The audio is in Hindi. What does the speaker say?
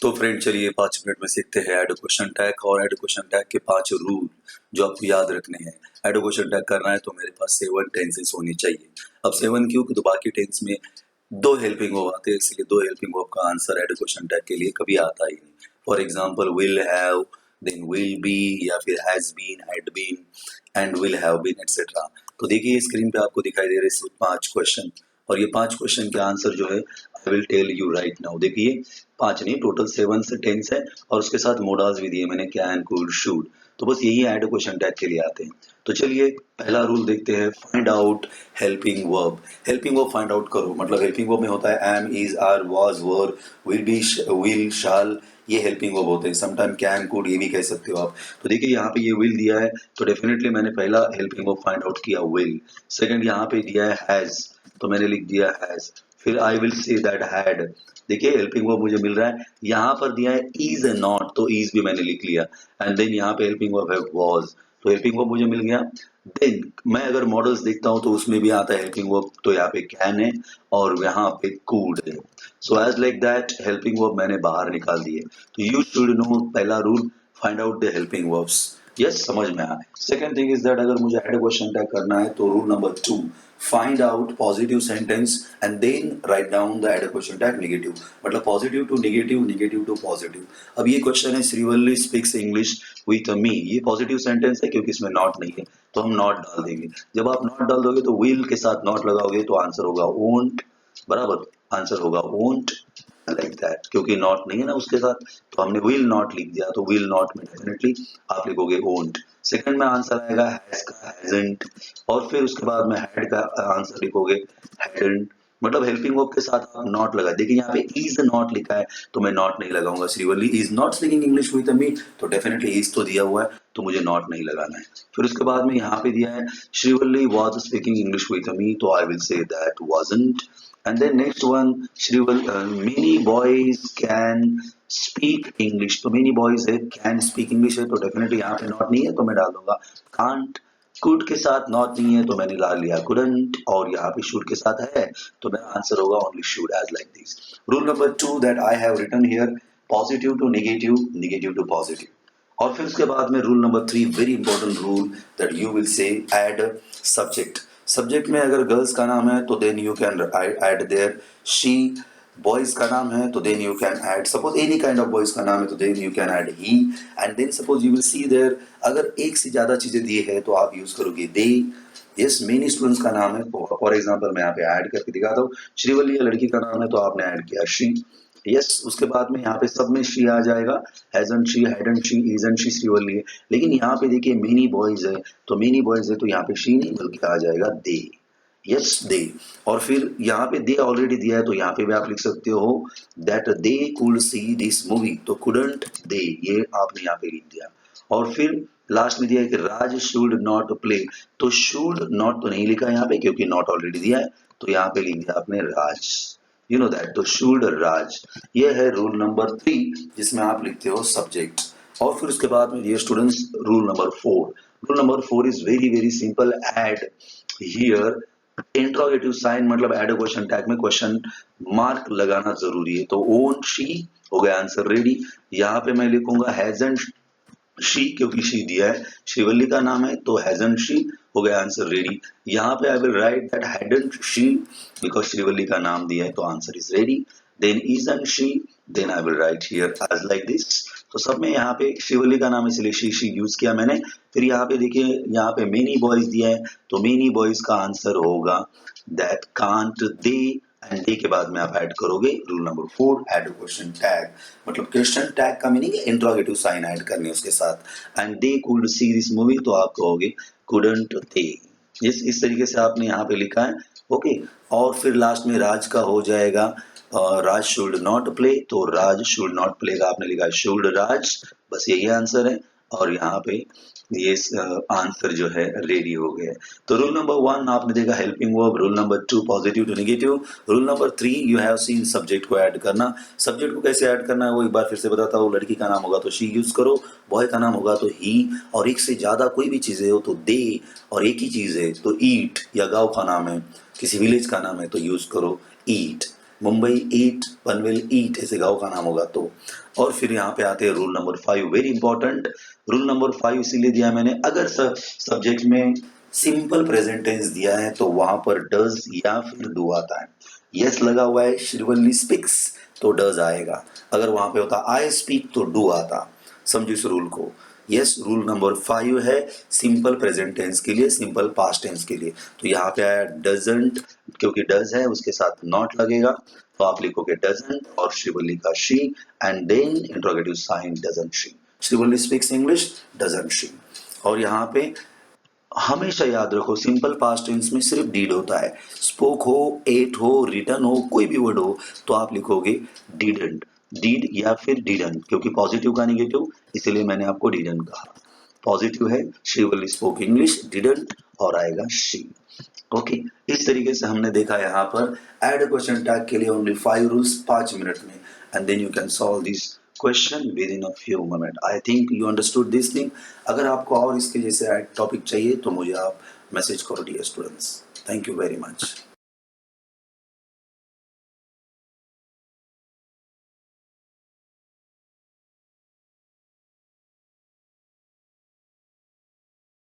तो फ्रेंड चलिए 5 मिनट में सीखते हैं एड क्वेश्चन टैग और एड क्वेश्चन टैग के 5 रूल जो आपको याद रखने हैं। एड क्वेश्चन टैग करना है तो मेरे पास 7 टेंसेस होनी चाहिए। अब 7 क्यों? तो बाकी टेंस में 2 हेल्पिंग वर्ब आते हैं, इसलिए 2 हेल्पिंग वर्ब का आंसर एड क्वेश्चन टैग के लिए कभी आता ही नहीं। For example will have, then will be, या फिर has been, had been and will have been etcetera. तो देखिए स्क्रीन पे आपको दिखाई दे रहे सिर्फ 5 क्वेश्चन, और ये 5 क्वेश्चन के आंसर जो है I will tell you right now. देखिए 5 नहीं, टोटल 7 से टेंस है और उसके साथ मोडास भी दिए मैंने, कैन, कुड, शुड। तो बस यही ऐड क्वेश्चन टैग के लिए आते हैं। तो चलिए पहला रूल देखते हैं, find out helping verb. Helping verb find out करो, मतलब हेल्पिंग वर्ब में होता है am, is, are, was, were, will be, will, shall, ये हेल्पिंग वर्ब होते हैं। समटाइम कैन, कुड, ये भी कह सकते हो आप। तो देखिए यहाँ पे ये विल दिया है, तो डेफिनेटली मैंने पहला हेल्पिंग वर्ब फाइंड आउट किया विल। सेकंड यहाँ पे दिया है हैज, तो मैंने लिख दिया हैज। फिर आई विल से दैट हैड, देखिए हेल्पिंग वर्ब मुझे मिल रहा है। यहाँ पर दिया है इज एंड नॉट, तो इज भी मैंने लिख लिया। एंड देन यहाँ पे हेल्पिंग वर्ब है वाज, तो हेल्पिंग वर्ब मुझे मिल गया। देन मैं अगर मॉडल्स देखता हूँ तो उसमें भी आता है हेल्पिंग वर्ब, तो यहाँ पे कैन है और यहाँ पे कुड है। So as like that helping verb मैंने बाहर निकाल दिए। तो यू शुड नो पहला rule, find out the helping verbs. Yes, समझ में आया। सेकंड थिंग इज दैट अगर मुझे एड क्वेश्चन टैग करना है तो rule number 2, find out positive sentence and then write down the add question tag negative, मतलब positive to negative, negative to positive। अब ये क्वेश्चन है Srivalli speaks English with me, ये पॉजिटिव सेंटेंस है क्योंकि इसमें नॉट नहीं है, तो हम नॉट डाल देंगे। जब आप नॉट डाल दोगे तो विल के साथ नॉट लगाओगे तो आंसर होगा वोंट, बराबर, आंसर होगा वोंट, लाइक दैट, क्योंकि नॉट नहीं है ना उसके साथ, तो हमने विल नॉट लिख दिया, तो विल नॉट में डेफिनेटली आप लिखोगे वोंट। सेकंड में आंसर आएगा हैज का हैजंट, और फिर उसके बाद में हैड का आंसर लिखोगे हैडंट, मतलब हेल्पिंग वर्ब के साथ आप नॉट लगा। देखिए यहाँ पे इज नॉट लिखा है तो मैं नॉट नहीं लगाऊंगा। Srivalli is not speaking English with me, तो डेफिनेटली इज तो दिया हुआ है तो मुझे नॉट नहीं लगाना है। फिर उसके बाद में यहाँ पे दिया है Shrivalli was speaking English with me, तो I will say that wasn't. And then next one, many boys can speak English, तो many boys है, can speak English है, तो डेफिनेटली यहाँ पे नॉट नहीं है तो मैं डाल दूंगा can't। could के साथ नॉट नहीं है तो मैंने डाल लिया couldn't, और यहाँ पे should के साथ है तो मेरा आंसर होगा only should, as like this। Rule number 2 that I have written here, positive to negative, negative to positive। और फिर उसके बाद में rule number 3, very important rule, that you will say add subject. Subject में अगर गर्ल्स का नाम है तो then you can add there she, boys का नाम है तो then you can add, suppose any kind of boys का नाम है तो then you can add he. And then suppose you will see there अगर एक से ज्यादा चीजें दी है तो आप यूज करोगे दे। यस, मेनी स्टूडेंट्स का नाम है, फॉर एग्जाम्पल मैं यहाँ पे ऐड करके दिखाता हूँ, श्रीवल्ली लड़की का नाम है तो आपने ऐड किया शी। यस, उसके बाद में यहाँ पे सब में शी आ जाएगा, hasn't she, hadn't she, isn't she, Srivalli है। लेकिन यहाँ पे देखिए मेनी बॉयज है, तो मेनी बॉयज है तो यहाँ पे शी नहीं बल्कि आ जाएगा दे। यस, दे। और फिर यहाँ पे दे ऑलरेडी दिया है तो यहाँ पे भी आप लिख सकते हो that they could see this movie, तो कुडंट दे, ये आपने यहाँ पे लिख दिया। और फिर लास्ट में दिया है कि राज शुड नॉट प्ले, तो शुड नॉट तो नहीं लिखा यहाँ पे क्योंकि नॉट ऑलरेडी दिया है, तो यहाँ पे लिख दिया आपने राज, यू नो दैट, तो शुड राज। ये है रूल नंबर 3 जिसमें आप लिखते हो सब्जेक्ट। और फिर उसके बाद में dear students rule number 4, rule number 4 is very very simple, add here interrogative sign, मतलब ऐड क्वेश्चन टैग में क्वेश्चन मार्क लगाना जरूरी है। तो ओन शी हो गया आंसर रेडी। यहाँ पे मैं लिखूंगा हैजंट शी क्योंकि शी दिया है, श्रीवल्ली का नाम है तो हैजंट शी हो गया आंसर रेडी। यहाँ पे I will write that hadn't she because Srivalli का नाम दिया है तो answer is ready. Then isn't she, then I will write here as like this. तो सब में यहाँ पे श्रीवल्ली का नाम इसलिए शी यूज किया मैंने। फिर यहाँ पे देखिए यहाँ पे मेनी बॉयज दिया है तो मेनी बॉयज का आंसर होगा that can't they, and day के बाद में आप ऐड करोगे rule number 4, add question tag, मतलब क्वेश्चन टैग का मीनिंग इंट्रोगेटिव साइन ऐड करने उसके साथ। And they could see this movie, तो आप कहोगे कुडंट दे। इस तरीके से आपने यहाँ पे लिखा है, ओके। और फिर लास्ट में राज का हो जाएगा राज शुड नॉट प्ले, तो राज शुड नॉट प्ले का आपने लिखा शुड राज, बस यही आंसर है। और यहाँ पे ये आंसर जो है रेडी हो गया। तो रूल नंबर 1 आपने देखा helping verb, rule number 2 positive to negative, rule number 3 you have seen subject को ऐड करना। सब्जेक्ट को कैसे ऐड करना है वो एक बार फिर से बताता हूँ। लड़की का नाम होगा तो शी यूज करो, बॉय का नाम होगा तो ही, और एक से ज्यादा कोई भी चीजें हो तो दे, और एक ही चीज है तो ईट, या गाँव का नाम है, किसी विलेज का नाम है तो यूज करो ईट। मुंबई ईट, पनवेल ईट, ऐसे गांव का नाम होगा तो। और फिर यहाँ पे आते हैं rule number 5, very important. Rule number 5 इसीलिए दिया मैंने, अगर सब्जेक्ट में सिंपल प्रेजेंट टेंस दिया है तो वहां पर डज या फिर डू आता है। यस लगा हुआ है, श्रीवल्ली स्पीक्स तो डज आएगा, अगर वहां पे होता आई स्पीक तो डू आता। समझो इस रूल को। यस, रूल नंबर 5 है सिंपल प्रेजेंट टेंस के लिए, सिंपल पास्ट टेंस के लिए। तो यहाँ पे आया डजंट, क्योंकि डज है उसके साथ नॉट लगेगा, तो आप लिखोगे डजंट और श्रीवल्ली का she and then interrogative sign doesn't she. Srivalli speaks English, doesn't she. और यहाँ पे हमेशा याद रखो सिंपल पास्ट टेंस में सिर्फ डीड होता है। स्पोक हो, एट हो, रिटन हो, कोई भी वर्ड हो तो आप लिखोगे डिडंट, डीड या फिर डिडंट, क्योंकि पॉजिटिव का निगेटिव, इसलिए मैंने आपको डिडंट कहा। पॉजिटिव है श्रीवल्ली स्पोक इंग्लिश, डिडंट और आएगा शी। ओके, इस तरीके से हमने देखा यहाँ पर एड क्वेश्चन टैग के लिए ओनली 5 रूल्स 5 मिनट में, and then you can solve this question within a few moment. I think you understood this thing. अगर आपको और इसके जैसे टॉपिक चाहिए तो मुझे आप मैसेज करो dear students. Thank you very much.